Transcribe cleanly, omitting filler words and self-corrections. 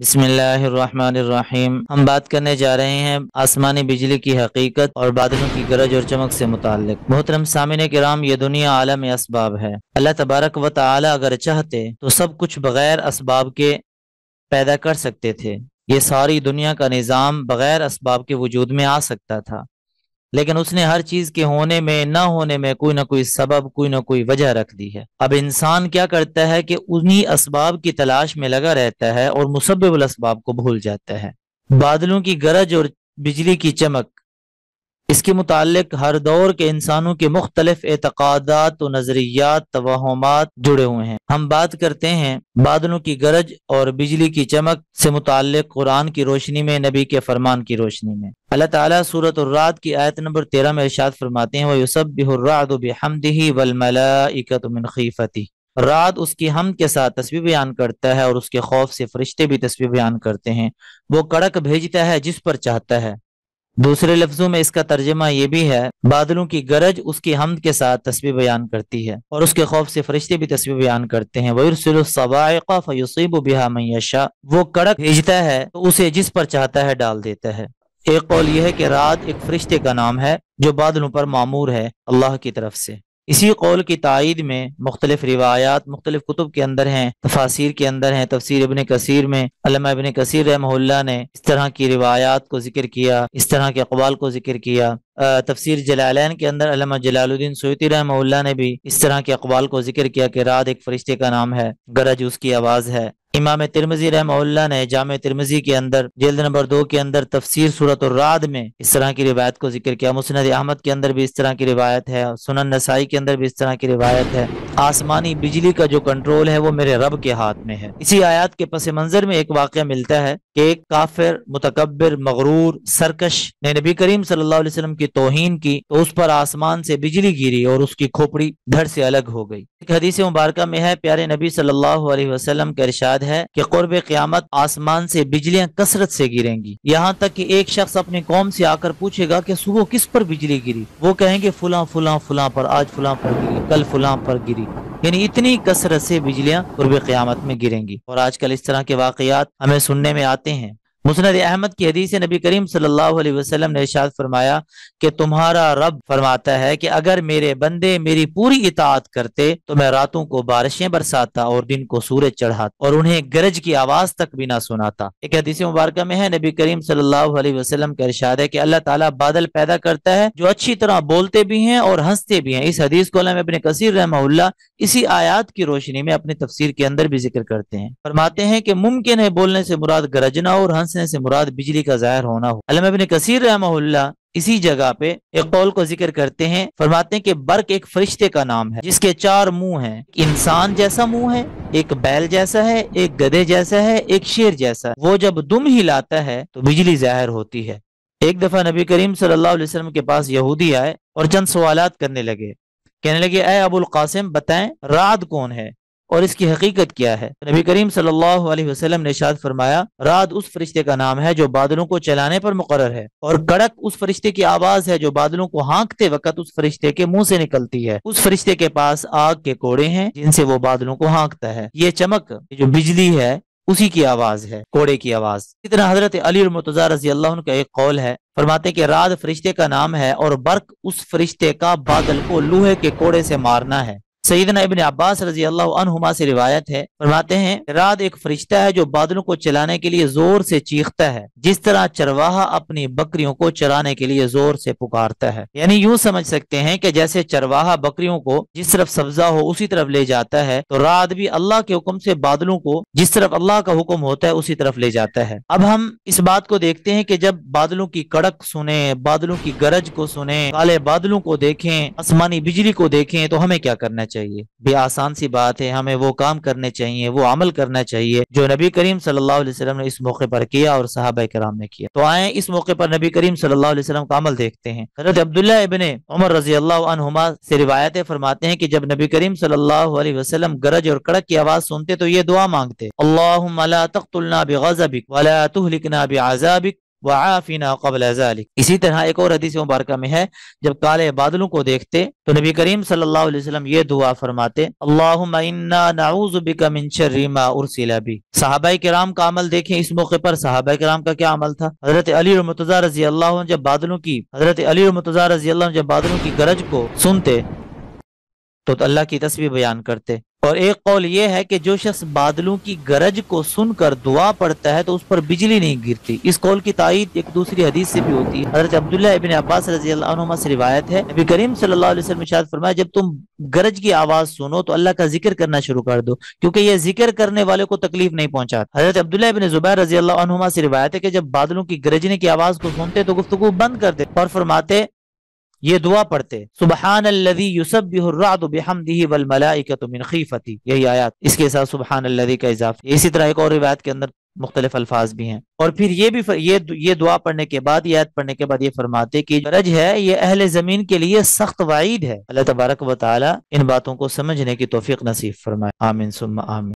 बिस्मिल्लाहिर्रहमानिर्रहीम। हम बात करने जा रहे हैं आसमानी बिजली की हकीकत और बादलों की गरज और चमक से मुताल्लिक। मोहतरम सामिन किराम, ये दुनिया आलम असबाब है। अल्लाह तबारक व तआला अगर चाहते तो सब कुछ बगैर असबाब के पैदा कर सकते थे। ये सारी दुनिया का निज़ाम बगैर असबाब के वजूद में आ सकता था, लेकिन उसने हर चीज के होने में ना होने में कोई ना कोई सबब, कोई ना कोई वजह रख दी है। अब इंसान क्या करता है कि उन्हीं असबाब की तलाश में लगा रहता है और मुसब्बिबुल असबाब को भूल जाता है। बादलों की गरज और बिजली की चमक, इसके मुतालिक हर दौर के इंसानों के मुख्तलिफ एतकादात और नजरियात, तवहुमात जुड़े हुए हैं। हम बात करते हैं बादलों की गरज और बिजली की चमक से मुतालिक कुरान की रोशनी में, नबी के फरमान की रोशनी में। अल्लाह ताला सूरत उर्राद की आयत नंबर 13 में इरशाद फरमाते हैं, वयुसब्बिहुर्राअदु बिहम्दिही वल मलाइकतु मिन खीफती। रात उसकी हमद के साथ तस्बीह बयान करता है और उसके खौफ से फरिश्ते भी तस्बीह बयान करते हैं। वो कड़क भेजता है जिस पर चाहता है। दूसरे लफ्जों में इसका तर्जमा ये भी है, बादलों की गरज उसकी हमद के साथ तस्बीह बयान करती है और उसके खौफ से फरिश्ते भी तस्बीह बयान करते हैं। वयुरसिलुस सवाइक़ फयुसीबु बिहा मन यशा। वो कड़क भेजता है तो उसे जिस पर चाहता है डाल देता है। एक कौल यह है कि रात एक फरिश्ते का नाम है जो बादलों पर मामूर है अल्लाह की तरफ से। इसी कौल की तायीद में मुख्तलिफ रिवायात मुख्तलिफ कुतुब के अंदर हैं, तफासिर के अंदर हैं। तफसीर इब्न कसीर में अल्लामा इब्न कसीर रहमहुल्लाह ने इस तरह की रिवायात को जिक्र किया, इस तरह के अक़वाल को जिक्र किया। तफसीर जलालैन के अंदर अल्लामा जलालुद्दीन सुयूती रहमहुल्लाह ने भी इस तरह के अक़वाल को जिक्र किया कि रात एक फरिश्ते का नाम है, गरज उसकी आवाज़ है। इमाम तिरमिज़ी रहमहुल्लाह ने जामे तिरमिज़ी के अंदर जिल्द नंबर 2 के अंदर तफसीर सूरत उर्राद में इस तरह की रिवायत को जिक्र किया। मुस्नद अहमद के अंदर भी इस तरह की रिवायत है, सुनन नसाई के अंदर भी इस तरह की रिवायत है। आसमानी बिजली का जो कंट्रोल है वो मेरे रब के हाथ में है। इसी आयत के पस मंजर में एक वाक़या मिलता है कि एक काफिर, मुतकब्बिर, मगरूर, सरकश ने नबी करीम सल्लल्लाहु अलैहि वसल्लम की तौहीन की तो उस पर आसमान से बिजली गिरी और उसकी खोपड़ी धड़ से अलग हो गई। एक हदीस मुबारका में है, प्यारे नबी सल्लल्लाहु अलैहि वसल्लम का इरशाद है कि क़ुर्ब क़यामत आसमान से बिजलियां कसरत से गिरेंगी, यहाँ तक कि एक शख्स अपनी कौम से आकर पूछेगा कि सुबह किस पर बिजली गिरी। वो कहेंगे फुला फुला फुला पर, आज फुला पर गिरी, कल फुला पर गिरी। यानी इतनी कसरत से बिजलियां क़ुर्ब क़यामत में गिरेंगी। और आजकल इस तरह के वाक़यात हमें सुनने में आते हैं। मुस्नद अहमद की हदीस नबी करीम सल्लल्लाहु अलैहि वसल्लम ने इरशाद फरमाया कि तुम्हारा रब फरमाता है कि अगर मेरे बंदे मेरी पूरी इताअत करते तो मैं रातों को बारिशें बरसाता और दिन को सूरज चढ़ाता और उन्हें गरज की आवाज तक भी ना सुनाता। एक हदीस मुबारक में है, नबी करीम सल्लल्लाहु अलैहि वसल्लम का इरशाद है कि अल्लाह ताला बादल पैदा करता है जो अच्छी तरह बोलते भी हैं और हंसते भी हैं। इस हदीस को अल्लामा इब्न कसीर रहमहुल्लाह इसी आयत की रोशनी में अपने तफसीर के अंदर भी जिक्र करते हैं। फरमाते हैं कि मुमकिन है बोलने से मुराद गरजना और हंसने से मुराद बिजली का ज़ाहिर होना हो। अल्लामा इब्न कसीर रहमहुल्लाह इसी जगह पे एक कौल को जिक्र करते हैं, फरमाते हैं कि बर्क एक फरिश्ते का नाम है जिसके 4 मुंह हैं। इंसान जैसा मुंह है, एक बैल जैसा है, एक गधे जैसा है, एक शेर जैसा है। वो जब दुम हिलाता है तो बिजली ज़ाहिर होती है। एक दफा नबी करीम सल्लल्लाहु अलैहि वसल्लम के पास यहूदी आए और चंद सवालात करने लगे। कहने लगे, ऐ अबुल कासिम बताएं रात कौन है और इसकी हकीकत क्या है। तो नबी करीम सल्लल्लाहु अलैहि वसल्लम ने इरशाद फरमाया, रात उस फरिश्ते का नाम है जो बादलों को चलाने पर मुकर्रर है और कड़क उस फरिश्ते की आवाज है जो बादलों को हाँकते वक्त उस फरिश्ते के मुंह से निकलती है। उस फरिश्ते के पास आग के कोड़े हैं जिनसे वो बादलों को हाँकता है। ये चमक जो बिजली है उसी की आवाज है, कोड़े की आवाज। इतना हजरत अली मुर्तजा रज़ी अल्लाह अन्हु का एक कौल है, फरमाते हैं कि रात फरिश्ते का नाम है और बर्क उस फरिश्ते का बादल को लोहे के कोड़े से मारना है। सैयदना इब्न अब्बास रज़ी अल्लाह अन्हुमा से रिवायत है, फरमाते हैं रात एक फरिश्ता है जो बादलों को चलाने के लिए जोर से चीखता है जिस तरह चरवाहा अपनी बकरियों को चराने के लिए जोर से पुकारता है। यानी यूं समझ सकते हैं कि जैसे चरवाहा बकरियों को जिस तरफ सब्जा हो उसी तरफ ले जाता है, तो रात भी अल्लाह के हुक्म से बादलों को जिस तरफ अल्लाह का हुक्म होता है उसी तरफ ले जाता है। अब हम इस बात को देखते हैं कि जब बादलों की कड़क सुने, बादलों की गरज को सुने, काले बादलों को देखें, आसमानी बिजली को देखें तो हमें क्या करना चाहिए। भी आसान सी बात है, हमें वो काम करने चाहिए, वो अमल करना चाहिए जो नबी करीम सल्लल्लाहु अलैहि वसल्लम ने इस मौके पर किया और सहाबा किराम ने किया। तो आए इस मौके पर नबी करीम सल्लल्लाहु अलैहि वसल्लम का अमल देखते हैं। हज़रत अब्दुल्ला इब्न उमर रज़ी अल्लाह अन्हुमा से रिवायतें फरमाते हैं कि जब नबी करीम सल्लल्लाहु अलैहि वसल्लम गरज और कड़क की आवाज सुनते तो ये दुआ मांगते, अल्लाहुम्मा ला तक़्तुलना बिग़ज़बिक वला तुहलिकना बिअज़ाबिक वआफिना क़ब्ल ज़ालिक। इसी तरह एक और हदीस मुबारक में है, जब काले बादलों को देखते तो नबी करीम सल्लल्लाहु अलैहि वसल्लम ये दुआ फरमाते, अल्लाहुम्मा इन्ना नऊज़ु बिका मिन शर्रि मा उरसिला बि। सहाबाए किराम का अमल देखें, इस मौके पर सहाबाए किराम का क्या अमल था। हजरत अली और मुर्तज़ा रज़ी अल्लाह अन्हु जब बादलों की हजरत अली और मुर्तज़ा रज़ी अल्लाह अन्हु जब बादलों की गरज को सुनते तो अल्लाह की तस्बीह बयान करते। और एक कौल ये है कि जो शख्स बादलों की गरज को सुनकर दुआ पढ़ता है तो उस पर बिजली नहीं गिरती। इस कौल की तायीद एक दूसरी हदीस से भी होती है। हज़रत अब्दुल्लाह इब्न अब्बास रज़ी अल्लाह अन्हुमा से रिवायत है, नबी करीम सल्लल्लाहु अलैहि वसल्लम इरशाद फरमाया, जब तुम गरज की आवाज सुनो तो अल्लाह का जिक्र करना शुरू कर दो, क्योंकि ये जिक्र करने वाले को तकलीफ नहीं पहुंचाता। हज़रत अब्दुल्लाह इब्न ज़ुबैर रज़ी अल्लाह अन्हुमा से रिवायत है कि जब बादलों की गरजने की आवाज को सुनते तो गुफ्तगू बंद कर दे और फरमाते, ये दुआ पढ़ते, सुब्हानल्लज़ी युसब्बिहुर राअदु बिहम्दिही वल मलाइकतु मिन खीफती। यही आयत, इसके साथ सुब्हानल्लज़ी का इजाफा। इसी तरह एक और रिवायत के अंदर मुख्तलिफ अल्फाज भी हैं। और फिर ये दुआ पढ़ने के बाद, ये आयत पढ़ने के बाद ये फरमाते कि गरज है ये अहले जमीन के लिए सख्त वाईद है। अल्लाह तबारक व तआला इन बातों को समझने की तौफीक नसीब फरमाए। आमीन सुम्मा आमीन।